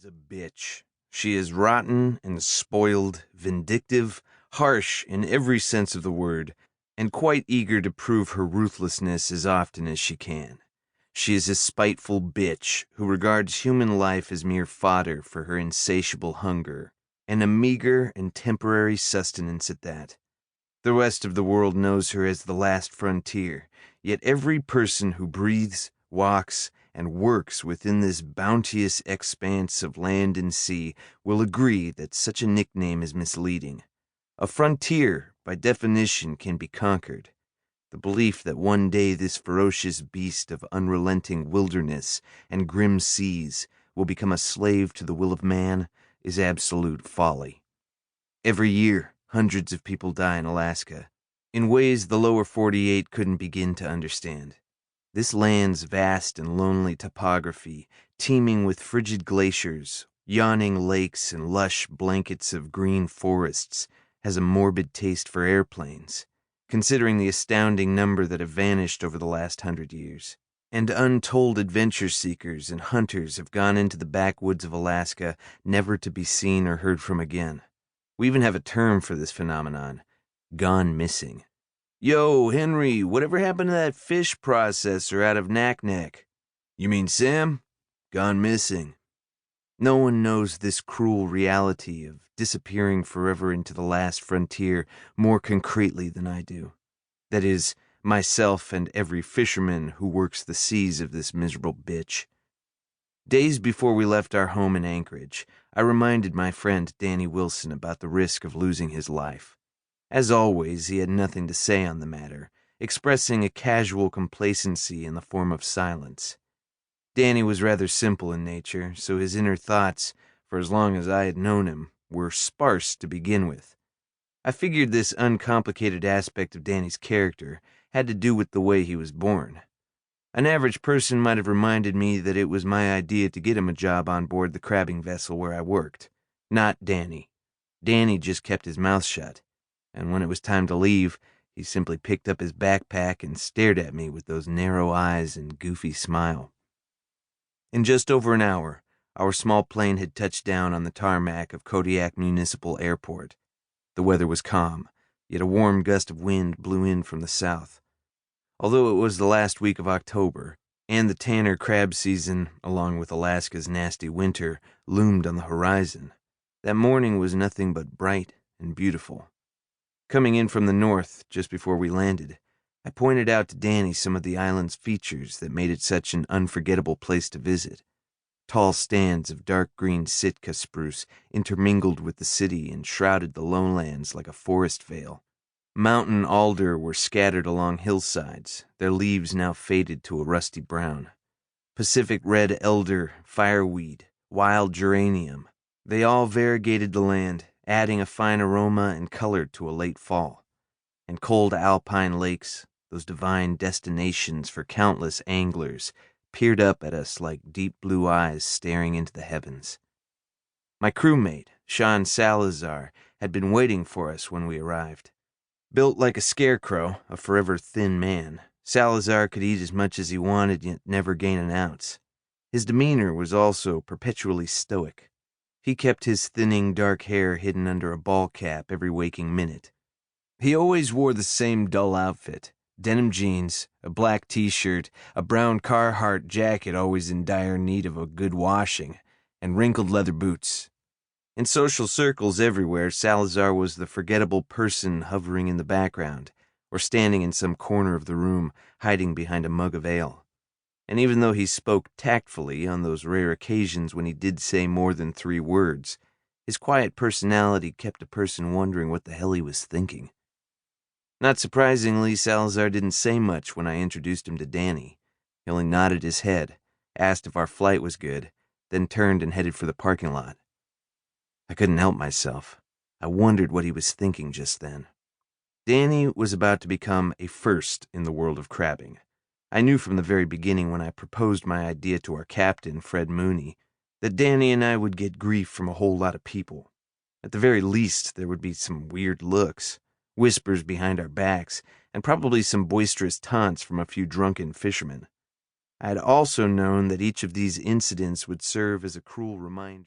a bitch. She is rotten and spoiled, vindictive, harsh in every sense of the word, and quite eager to prove her ruthlessness as often as she can. She is a spiteful bitch who regards human life as mere fodder for her insatiable hunger, and a meager and temporary sustenance at that. The rest of the world knows her as the last frontier, yet every person who breathes, walks, and works within this bounteous expanse of land and sea will agree that such a nickname is misleading. A frontier, by definition, can be conquered. The belief that one day this ferocious beast of unrelenting wilderness and grim seas will become a slave to the will of man is absolute folly. Every year, hundreds of people die in Alaska, in ways the lower 48 couldn't begin to understand. This land's vast and lonely topography, teeming with frigid glaciers, yawning lakes, and lush blankets of green forests, has a morbid taste for airplanes, considering the astounding number that have vanished over the last 100 years. And untold adventure seekers and hunters have gone into the backwoods of Alaska, never to be seen or heard from again. We even have a term for this phenomenon: gone missing. Yo, Henry, whatever happened to that fish processor out of Naknek? You mean Sam? Gone missing. No one knows this cruel reality of disappearing forever into the last frontier more concretely than I do. That is, myself and every fisherman who works the seas of this miserable bitch. Days before we left our home in Anchorage, I reminded my friend Danny Wilson about the risk of losing his life. As always, he had nothing to say on the matter, expressing a casual complacency in the form of silence. Danny was rather simple in nature, so his inner thoughts, for as long as I had known him, were sparse to begin with. I figured this uncomplicated aspect of Danny's character had to do with the way he was born. An average person might have reminded me that it was my idea to get him a job on board the crabbing vessel where I worked. Not Danny. Danny just kept his mouth shut, and when it was time to leave, he simply picked up his backpack and stared at me with those narrow eyes and goofy smile. In just over an hour, our small plane had touched down on the tarmac of Kodiak Municipal Airport. The weather was calm, yet a warm gust of wind blew in from the south. Although it was the last week of October, and the Tanner crab season, along with Alaska's nasty winter, loomed on the horizon, that morning was nothing but bright and beautiful. Coming in from the north, just before we landed, I pointed out to Danny some of the island's features that made it such an unforgettable place to visit. Tall stands of dark green Sitka spruce intermingled with the city and shrouded the lowlands like a forest veil. Mountain alder were scattered along hillsides, their leaves now faded to a rusty brown. Pacific red elder, fireweed, wild geranium, they all variegated the land, adding a fine aroma and color to a late fall. And cold alpine lakes, those divine destinations for countless anglers, peered up at us like deep blue eyes staring into the heavens. My crewmate, Sean Salazar, had been waiting for us when we arrived. Built like a scarecrow, a forever thin man, Salazar could eat as much as he wanted yet never gain an ounce. His demeanor was also perpetually stoic. He kept his thinning dark hair hidden under a ball cap every waking minute. He always wore the same dull outfit: denim jeans, a black t-shirt, a brown Carhartt jacket always in dire need of a good washing, and wrinkled leather boots. In social circles everywhere, Salazar was the forgettable person hovering in the background, or standing in some corner of the room, hiding behind a mug of ale. And even though he spoke tactfully on those rare occasions when he did say more than 3 words, his quiet personality kept a person wondering what the hell he was thinking. Not surprisingly, Salazar didn't say much when I introduced him to Danny. He only nodded his head, asked if our flight was good, then turned and headed for the parking lot. I couldn't help myself. I wondered what he was thinking just then. Danny was about to become a first in the world of crabbing. I knew from the very beginning when I proposed my idea to our captain, Fred Mooney, that Danny and I would get grief from a whole lot of people. At the very least, there would be some weird looks, whispers behind our backs, and probably some boisterous taunts from a few drunken fishermen. I had also known that each of these incidents would serve as a cruel reminder.